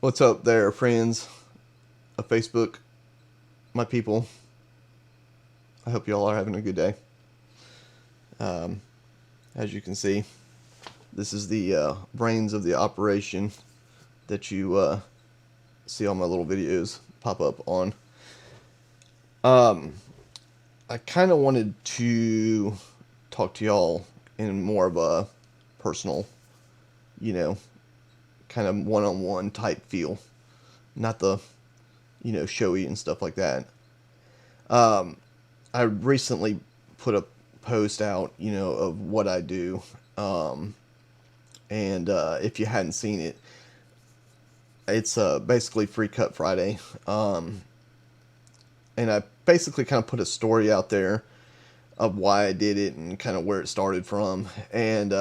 What's up there, friends of Facebook, my people? I hope you all are having a good day. Um, as you can see, this is the brains of the operation that you see all my little videos pop up on. Um, I kind of wanted to talk to y'all in more of a personal, you know, kind of one-on-one type feel, not the, showy and stuff like that. Um, I recently put a post out, of what I do. Um, and if you hadn't seen it, it's basically Free Cut Friday. And I basically kind of put a story out there of why I did it and kind of where it started from. And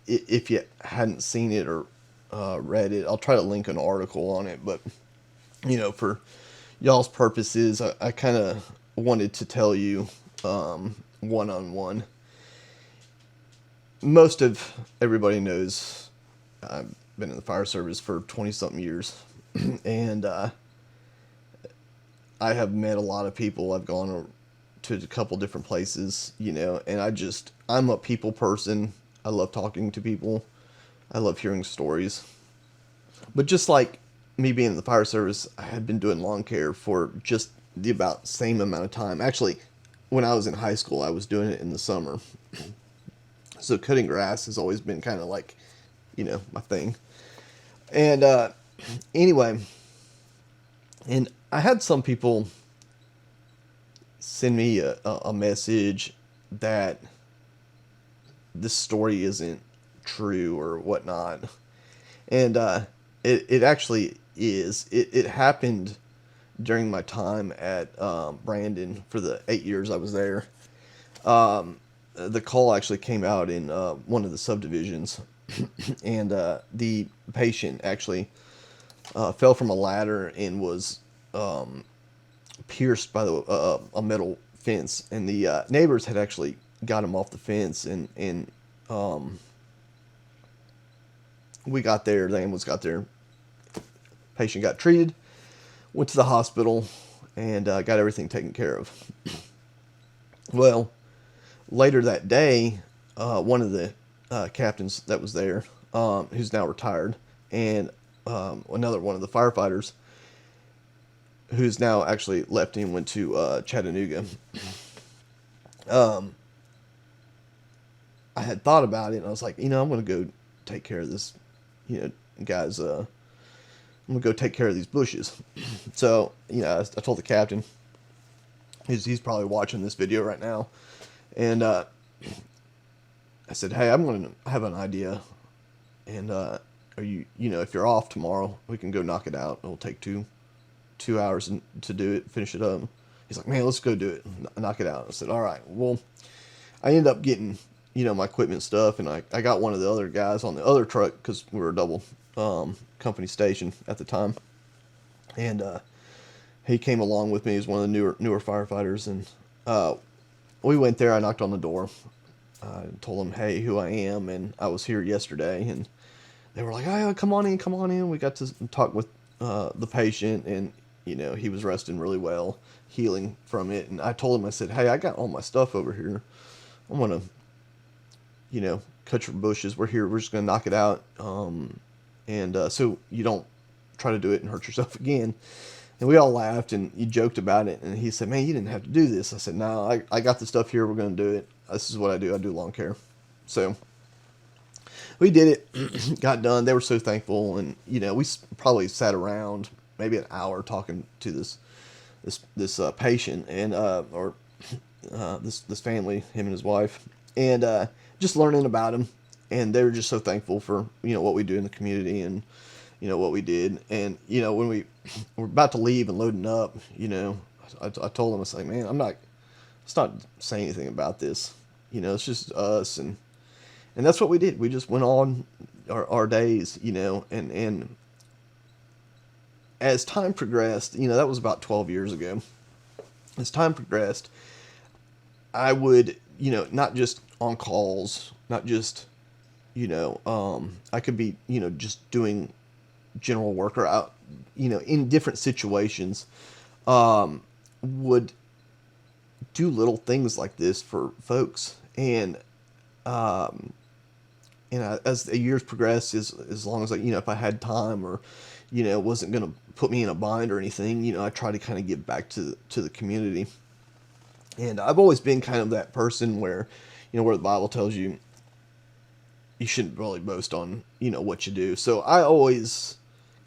if you hadn't seen it or read it, I'll try to link an article on it. But, for y'all's purposes, I kind of wanted to tell you one on one. Most of everybody knows I've been in the fire service for 20 something years. And I have met a lot of people. I've gone to a couple different places, and I'm a people person. I love talking to people. I love hearing stories. But just like me being in the fire service, I had been doing lawn care for just the about same amount of time. Actually, when I was in high school, I was doing it in the summer. So cutting grass has always been kind of like, my thing. And anyway, and I had some people send me a message that this story isn't true or whatnot. And it actually is. It happened during my time at Brandon for the 8 years I was there. The call actually came out in one of the subdivisions, and the patient actually fell from a ladder and was pierced by a metal fence, and the neighbors had actually got him off the fence, and we got there. The ambulance got there. Patient got treated, went to the hospital, and got everything taken care of. Well, later that day, one of the captains that was there, who's now retired, and another one of the firefighters, who's now actually left and went to Chattanooga. Um, I had thought about it, and I was like, I'm going to go take care of this, guys. I'm going to go take care of these bushes. So, I told the captain, he's probably watching this video right now, and I said, hey, I'm going to have an idea, and are you, if you're off tomorrow, we can go knock it out. It'll take two hours to do it, finish it up. He's like, man, let's go do it, knock it out. I said, all right. Well, I ended up getting, my equipment stuff, and I got one of the other guys on the other truck because we were a double company station at the time, and he came along with me. He's one of the newer firefighters, and we went there. I knocked on the door. I told them, hey, who I am, and I was here yesterday, and they were like, oh, come on in, come on in. We got to talk with the patient, and he was resting really well, healing from it. And I told him, I said, hey, I got all my stuff over here. I'm gonna, cut your bushes. We're here. We're just gonna knock it out, and so you don't try to do it and hurt yourself again. And we all laughed, and he joked about it. And he said, man, you didn't have to do this. I said, no, I got the stuff here. We're gonna do it. This is what I do. I do lawn care. So we did it, got done. They were so thankful, and we probably sat around maybe an hour talking to this patient and or this family, him and his wife, and just learning about him. And they were just so thankful for what we do in the community and what we did. And when we were about to leave and loading up, I told them, I was like, man, let's not say anything about this. It's just us, and that's what we did. We just went on our days, and as time progressed, that was about 12 years ago. As time progressed, I would, not just on calls, not just, I could be, just doing general worker out, in different situations, um, would do little things like this for folks. And as the years progressed, as long as if I had time, or wasn't going to put me in a bind or anything, I try to kind of give back to the community. And I've always been kind of that person where, where the Bible tells you you shouldn't really boast on, what you do. So I always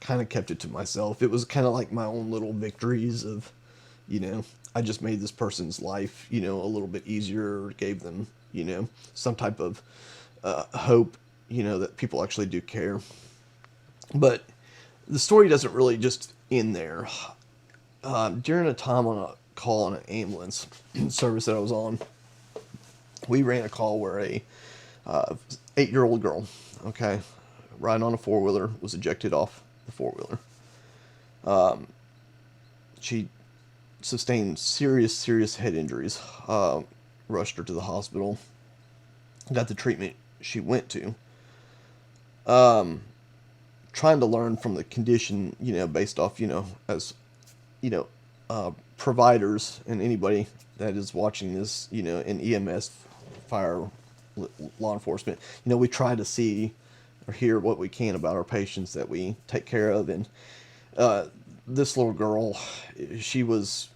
kind of kept it to myself. It was kind of like my own little victories of, I just made this person's life, a little bit easier, or gave them, some type of hope, that people actually do care. But the story doesn't really just end there. During a time on a call on an ambulance service that I was on, we ran a call where a 8-year-old girl, okay, riding on a four-wheeler, was ejected off the four-wheeler. She sustained serious head injuries. Rushed her to the hospital. Got the treatment she went to. Trying to learn from the condition, based off, as, providers and anybody that is watching this, in EMS, fire, law enforcement, we try to see or hear what we can about our patients that we take care of. And this little girl, she was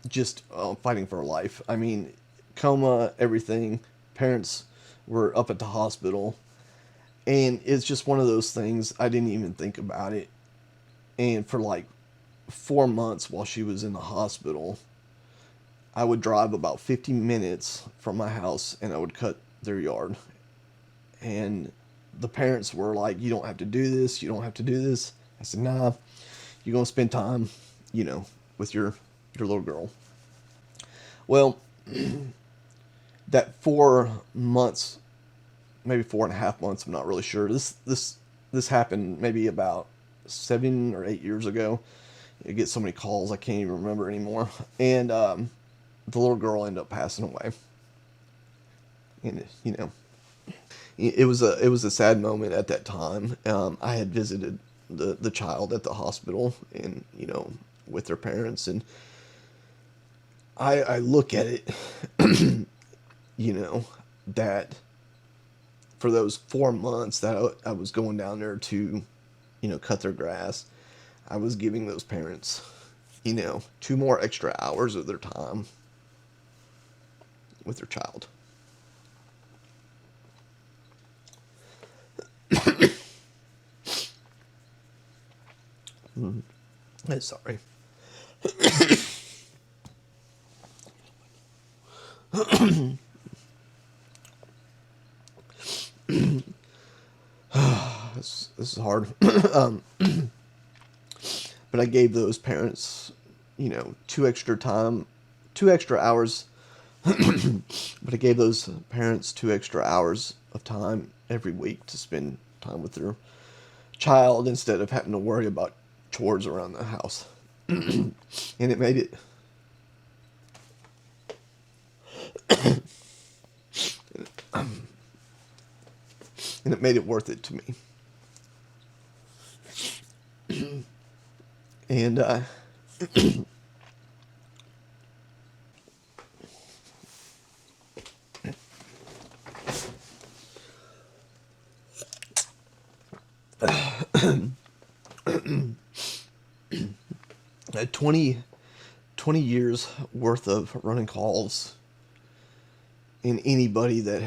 just fighting for her life. I mean, coma, everything. Parents were up at the hospital. And it's just one of those things, I didn't even think about it. And for like 4 months while she was in the hospital, I would drive about 50 minutes from my house and I would cut their yard. And the parents were like, you don't have to do this. You don't have to do this. I said, nah, you're going to spend time, with your little girl. Well, that 4 months, maybe 4.5 months, I'm not really sure. This happened maybe about 7 or 8 years ago. I get so many calls I can't even remember anymore. And the little girl ended up passing away. And it was a sad moment at that time. I had visited the child at the hospital, and with their parents, and I look at it, that for those 4 months that I was going down there to, cut their grass, I was giving those parents, 2 more extra hours of their time with their child. Sorry. This is hard. But I gave those parents, 2 extra hours. But I gave those parents 2 extra hours of time every week to spend time with their child instead of having to worry about chores around the house. And it made it and it made it worth it to me. And 20 years worth of running calls, and anybody that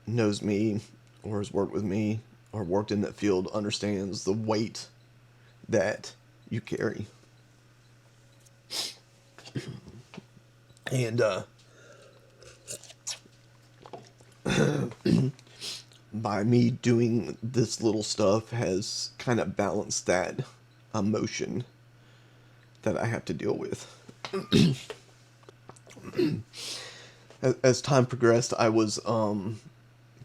knows me or has worked with me or worked in that field understands the weight that you carry. And by me doing this little stuff has kind of balanced that emotion that I have to deal with. As time progressed, I was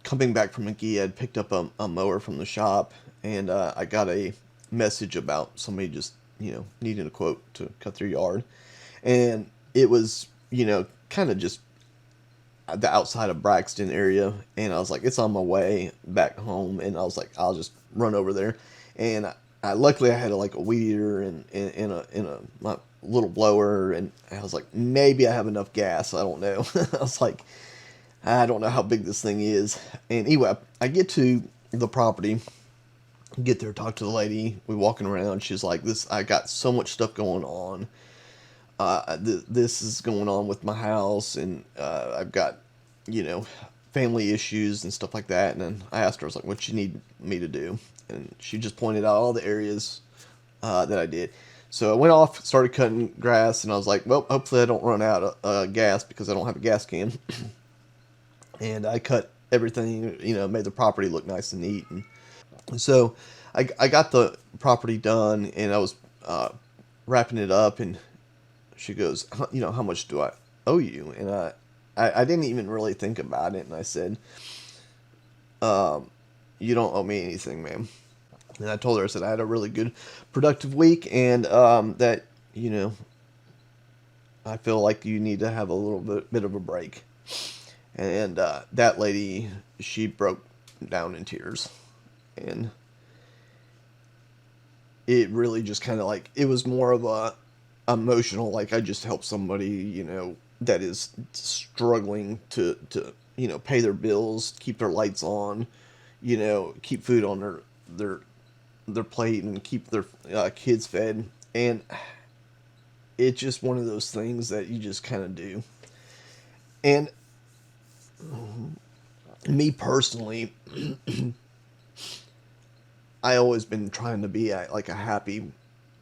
coming back from McGee. I'd picked up a mower from the shop, and I got a message about somebody just needing a quote to cut their yard, and it was kind of just the outside of Braxton area, and I was like, it's on my way back home, and I was like, I'll just run over there. and luckily I had like a weed eater and my little blower, and I was like, maybe I have enough gas. I don't know. I was like, I don't know how big this thing is. And anyway, I get to the property, get there, talk to the lady. We walking around. She's like, "This, I got so much stuff going on. This is going on with my house, and I've got, you know, family issues and stuff like that." And then I asked her, I was like, "What you need me to do?" And she just pointed out all the areas that I did. So I went off, started cutting grass, and I was like, "Well, hopefully I don't run out of gas because I don't have a gas can." And I cut everything, you know, made the property look nice and neat. And so I got the property done, and I was wrapping it up, and she goes, "You know, how much do I owe you?" And I didn't even really think about it, and I said, "You don't owe me anything, ma'am." And I told her, I said, I had a really good, productive week, and that, you know, I feel like you need to have a little bit of a break. And that lady, she broke down in tears. And it really just kind of like, it was more of a emotional, like I just helped somebody, you know, that is struggling to, you know, pay their bills, keep their lights on, you know, keep food on their plate and keep their kids fed. And it's just one of those things that you just kind of do. And me personally, I always been trying to be like a happy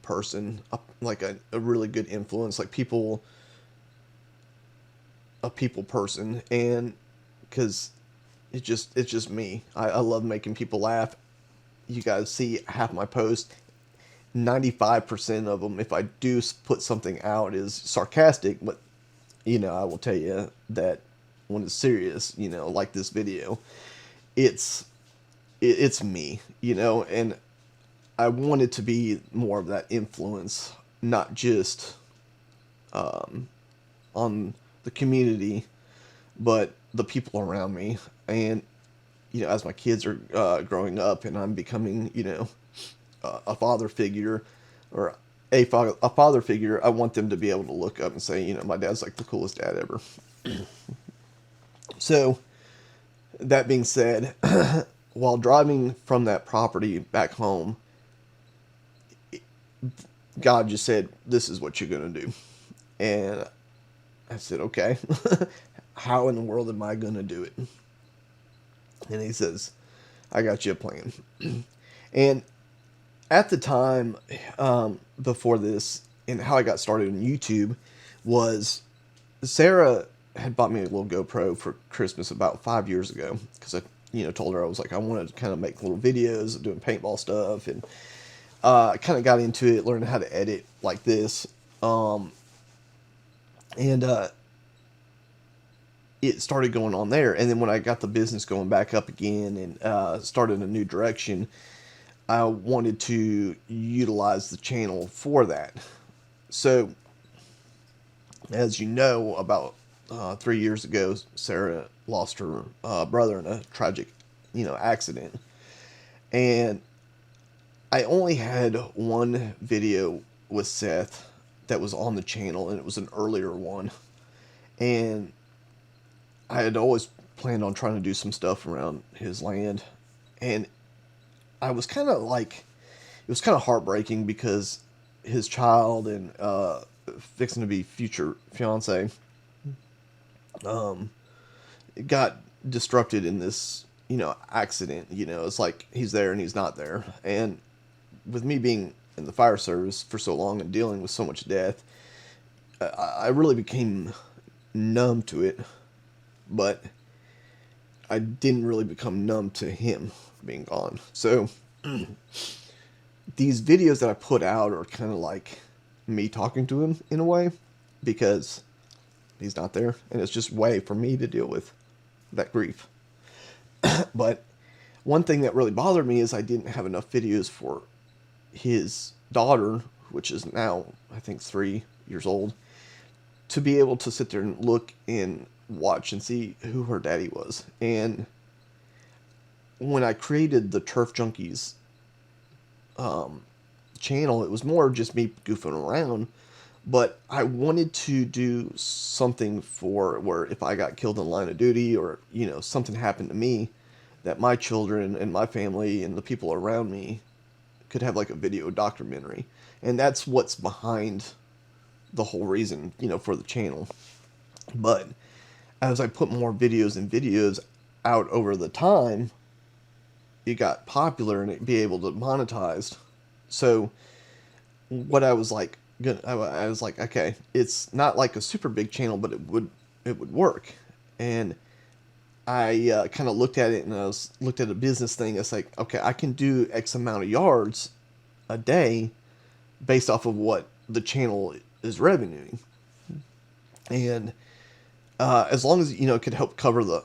person, like a really good influence, like a people person. And because it's just me, I love making people laugh. You guys see half my posts, 95% of them, if I do put something out, is sarcastic, but you know, I will tell you that when it's serious, you know, like this video, it's it's me, you know. And I want it to be more of that influence, not just on the community, but the people around me. And you know, as my kids are growing up, and I'm becoming, you know, a father figure, or a father figure, I want them to be able to look up and say, you know, my dad's like the coolest dad ever. So, that being said, while driving from that property back home, God just said, "This is what you're going to do." And I said, "Okay, how in the world am I going to do it?" And He says, "I got you a plan." And at the time, before this, and how I got started on YouTube was Sarah had bought me a little GoPro for Christmas about 5 years ago, because I, you know, told her I was like, I wanted to kind of make little videos of doing paintball stuff. And I kind of got into it, learning how to edit like this. And it started going on there. And then when I got the business going back up again, and started a new direction, I wanted to utilize the channel for that. So, as you know, about 3 years ago, Sarah lost her brother in a tragic, you know, accident. And I only had one video with Seth that was on the channel, and it was an earlier one. And I had always planned on trying to do some stuff around his land. And I was kind of like, it was kind of heartbreaking because his child and fixing to be future fiance got disrupted in this, you know, accident. You know, it's like he's there and he's not there. And with me being in the fire service for so long and dealing with so much death, I really became numb to it. But I didn't really become numb to him being gone. So these videos that I put out are kind of like me talking to him in a way, because he's not there, and it's just a way for me to deal with that grief. But one thing that really bothered me is I didn't have enough videos for his daughter, which is now I think 3 years old, to be able to sit there and look and watch and see who her daddy was. And when I created the Turf Junkies channel. It was more just me goofing around, but I wanted to do something for where if I got killed in the line of duty, or something happened to me, that my children and my family and the people around me could have like a video documentary. And that's what's behind the whole reason, for the channel. But as I put more videos and videos out over the time, it got popular and it be able to monetize. So what I was like, I was like, okay, it's not like a super big channel, but it would work. And I kind of looked at it, and I looked at a business thing. It's like, okay, I can do X amount of yards a day based off of what the channel is revenuing. And as long as it could help cover the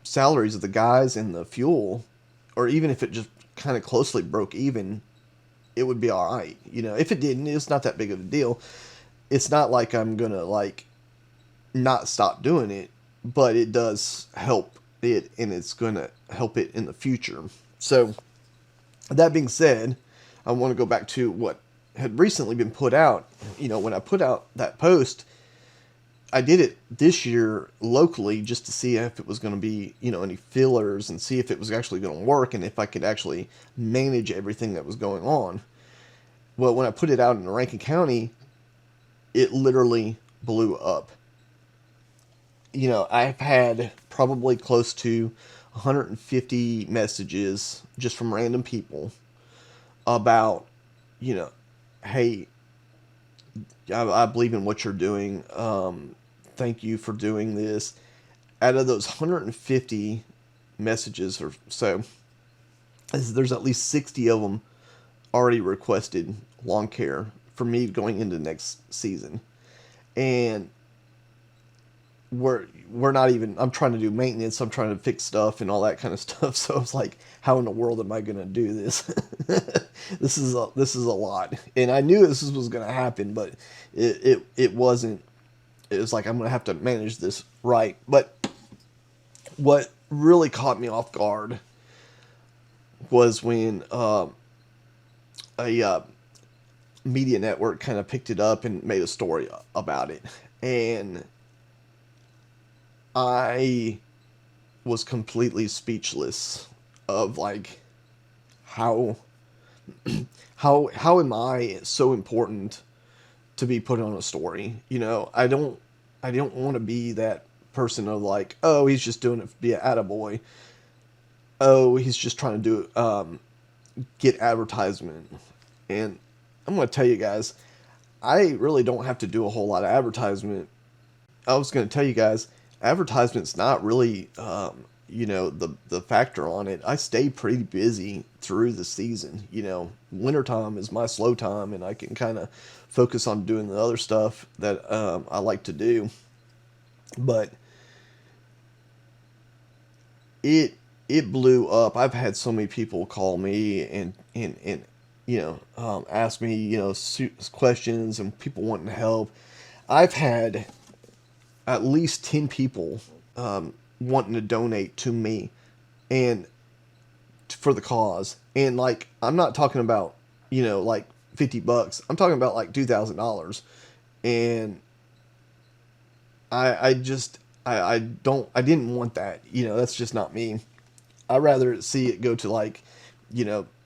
salaries of the guys and the fuel, or even if it just kind of closely broke even, it would be all right. If it didn't, it's not that big of a deal. It's not like I'm gonna like not stop doing it, but it does help it, and it's gonna help it in the future. So that being said, I want to go back to what had recently been put out. When I put out that post, I did it this year locally just to see if it was going to be, any fillers, and see if it was actually going to work, and if I could actually manage everything that was going on. Well, when I put it out in Rankin County, it literally blew up. I've had probably close to 150 messages just from random people about, hey, I believe in what you're doing. Thank you for doing this. Out of those 150 messages or so, there's at least 60 of them already requested lawn care for me going into next season. And we're not even, I'm trying to do maintenance, I'm trying to fix stuff and all that kind of stuff. So I was like, how in the world am I going to do this? This is a lot. And I knew this was going to happen, but it wasn't. It was like, I'm going to have to manage this right. But what really caught me off guard was when a media network kind of picked it up and made a story about it. And I was completely speechless of like how am I so important to be put on a story? I don't want to be that person of like, oh, he's just doing it to be an attaboy. Oh, he's just trying to do get advertisement. And I'm going to tell you guys, I really don't have to do a whole lot of advertisement. I was going to tell you guys, advertisement's not really, the factor on it. I stay pretty busy through the season. Wintertime is my slow time, and I can kind of focus on doing the other stuff that I like to do. But it blew up. I've had so many people call me and ask me, questions, and people wanting help. I've had at least 10 people wanting to donate to me and for the cause. And like, I'm not talking about, like $50. I'm talking about like $2,000. And I didn't want that. That's just not me. I'd rather see it go to like,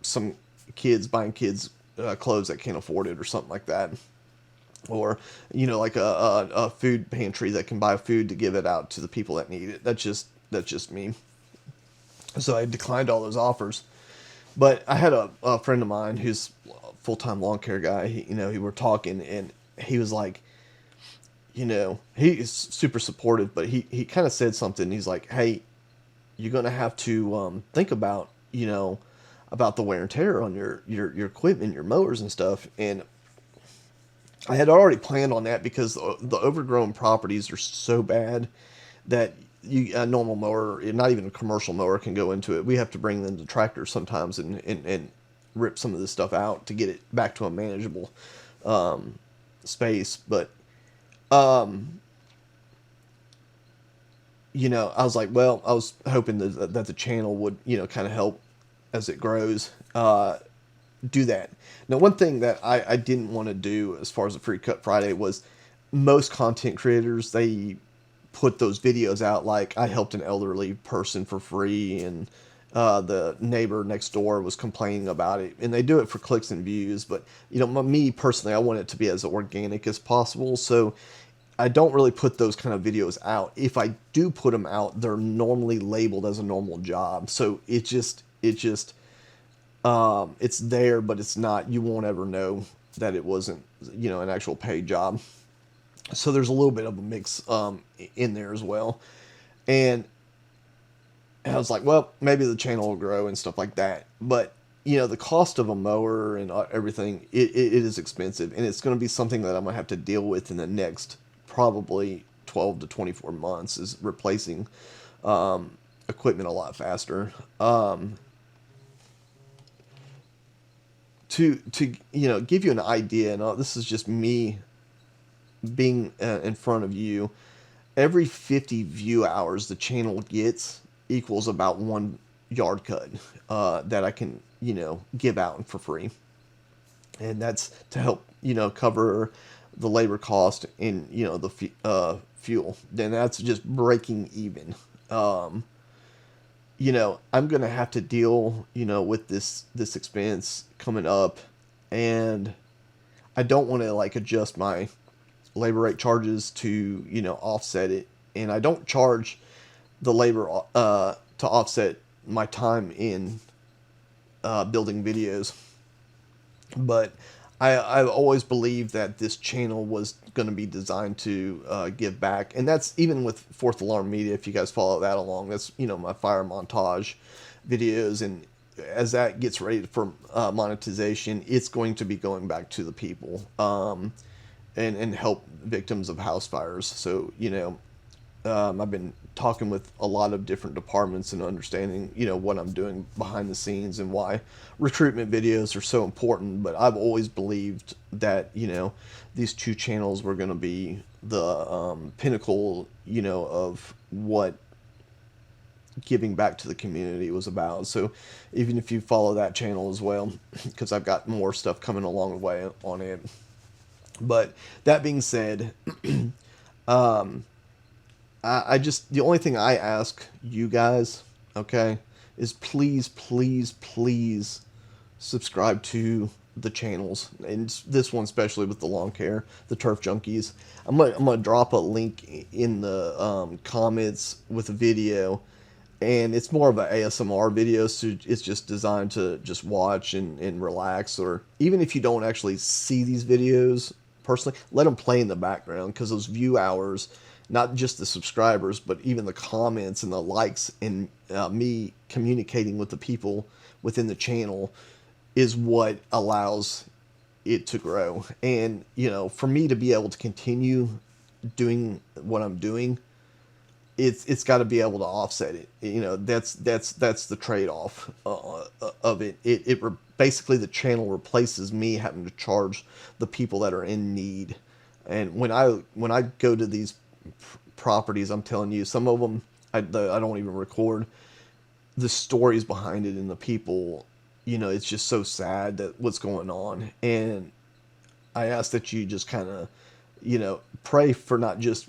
some kids buying kids clothes that can't afford it or something like that. Or, like a food pantry that can buy food to give it out to the people that need it. That's just me. So I declined all those offers. But I had a friend of mine who's a full-time lawn care guy. We were talking, and he was like, he's super supportive, but he kind of said something. He's like, hey, you're going to have to think about, about the wear and tear on your equipment, your mowers and stuff. And I had already planned on that because the overgrown properties are so bad that a normal mower, not even a commercial mower, can go into it. We have to bring in the tractor sometimes and rip some of this stuff out to get it back to a manageable space. But I was like, well, I was hoping that the channel would, kind of help as it grows. do that. Now, one thing that I didn't want to do as far as the Free Cut Friday was most content creators, they put those videos out like I helped an elderly person for free and the neighbor next door was complaining about it, and they do it for clicks and views. But me personally, I want it to be as organic as possible, so I don't really put those kind of videos out. If I do put them out, they're normally labeled as a normal job, so it's there, but it's not. You won't ever know that it wasn't an actual paid job. So there's a little bit of a mix in there as well, and I was like, well, maybe the channel will grow and stuff like that. But the cost of a mower and everything, it is expensive, and it's going to be something that I'm going to have to deal with in the next probably 12 to 24 months, is replacing equipment a lot faster. To give you an idea, and this is just me being in front of you, every 50 view hours the channel gets equals about one yard cut that I can give out for free, and that's to help cover the labor cost and the fuel. Then that's just breaking even. I'm gonna have to deal with this expense coming up, and I don't want to like adjust my labor rate charges to offset it, and I don't charge the labor to offset my time in building videos. But I've always believed that this channel was going to be designed to give back, and that's even with Fourth Alarm Media. If you guys follow that along, that's my fire montage videos, and as that gets ready for monetization, it's going to be going back to the people and help victims of house fires. So I've been talking with a lot of different departments and understanding, what I'm doing behind the scenes and why recruitment videos are so important. But I've always believed that, these two channels were going to be the pinnacle, of what giving back to the community was about. So even if you follow that channel as well, because I've got more stuff coming along the way on it. But that being said, I just, the only thing I ask you guys, okay, is please, please, please subscribe to the channels, and this one especially with the lawn care, the Turf Junkies. I'm gonna drop a link in the comments with a video, and it's more of an ASMR video, so it's just designed to just watch and relax. Or even if you don't actually see these videos personally, let them play in the background, because those view hours, not just the subscribers, but even the comments and the likes and me communicating with the people within the channel is what allows it to grow. And, for me to be able to continue doing what I'm doing, it's got to be able to offset it. That's the trade-off of it. Basically the channel replaces me having to charge the people that are in need. And when I go to these properties, I'm telling you, some of them I don't even record the stories behind it, and the people, it's just so sad that what's going on. And I ask that you just kind of pray for not just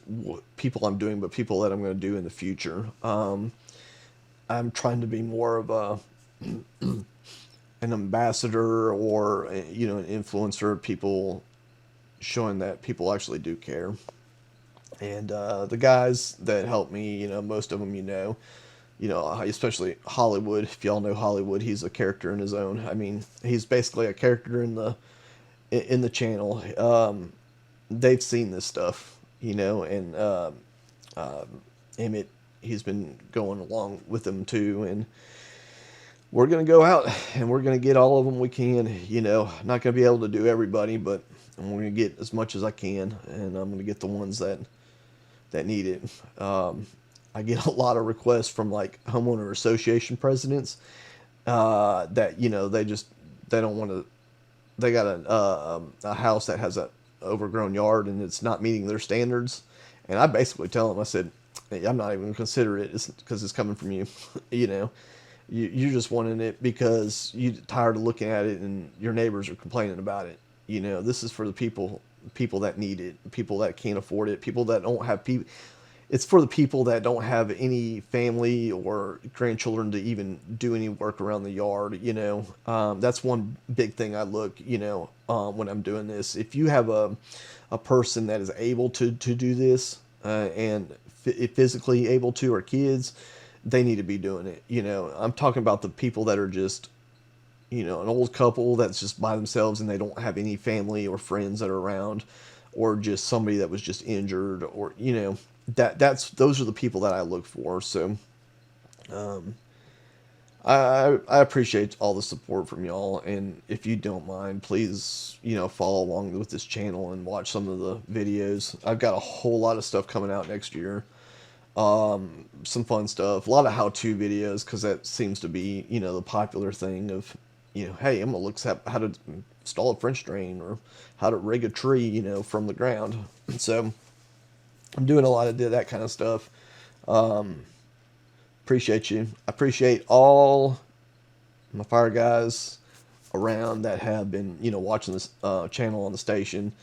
people I'm doing, but people that I'm going to do in the future. I'm trying to be more of an ambassador, or an influencer of people, showing that people actually do care. And the guys that help me, most of them, especially Hollywood. If y'all know Hollywood, he's a character in his own. I mean, he's basically a character in the channel. They've seen this stuff, and Emmett, he's been going along with them too. And we're going to go out and we're going to get all of them we can. Not going to be able to do everybody, but I'm going to get as much as I can, and I'm going to get the ones that need it. I get a lot of requests from like homeowner association presidents that they don't want to. They got a house that has a overgrown yard and it's not meeting their standards, and I basically tell them, I said, hey, I'm not even going to consider it, because it's coming from you. You're just wanting it because you're tired of looking at it and your neighbors are complaining about it. This is for the people that need it, people that can't afford it, people that don't have people. It's for the people that don't have any family or grandchildren to even do any work around the yard. That's one big thing I look. When I'm doing this, if you have a person that is able to do this and physically able to, or kids, they need to be doing it. I'm talking about the people that are just, an old couple that's just by themselves and they don't have any family or friends that are around, or just somebody that was just injured, or those are the people that I look for. So I appreciate all the support from y'all, and if you don't mind, please follow along with this channel and watch some of the videos. I've got a whole lot of stuff coming out next year. Some fun stuff, a lot of how-to videos, because that seems to be the popular thing of hey, I'm gonna look at how to install a French drain, or how to rig a tree from the ground. And so I'm doing a lot of that kind of stuff. Appreciate you. I appreciate all my fire guys around that have been watching this channel on the station.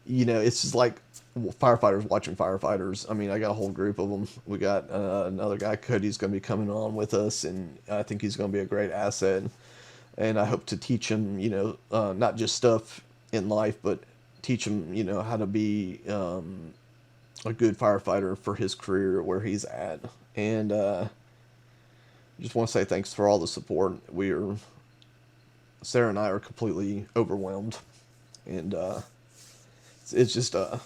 It's just like firefighters watching firefighters. I mean, I got a whole group of them. We got another guy, Cody's going to be coming on with us, and I think he's going to be a great asset. And I hope to teach him, not just stuff in life, but teach him, how to be a good firefighter for his career where he's at. And just want to say thanks for all the support. Sarah and I are completely overwhelmed, and it's just a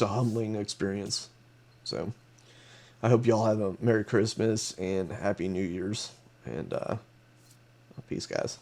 humbling experience. So I hope y'all have a Merry Christmas and Happy New Year's, and peace, guys.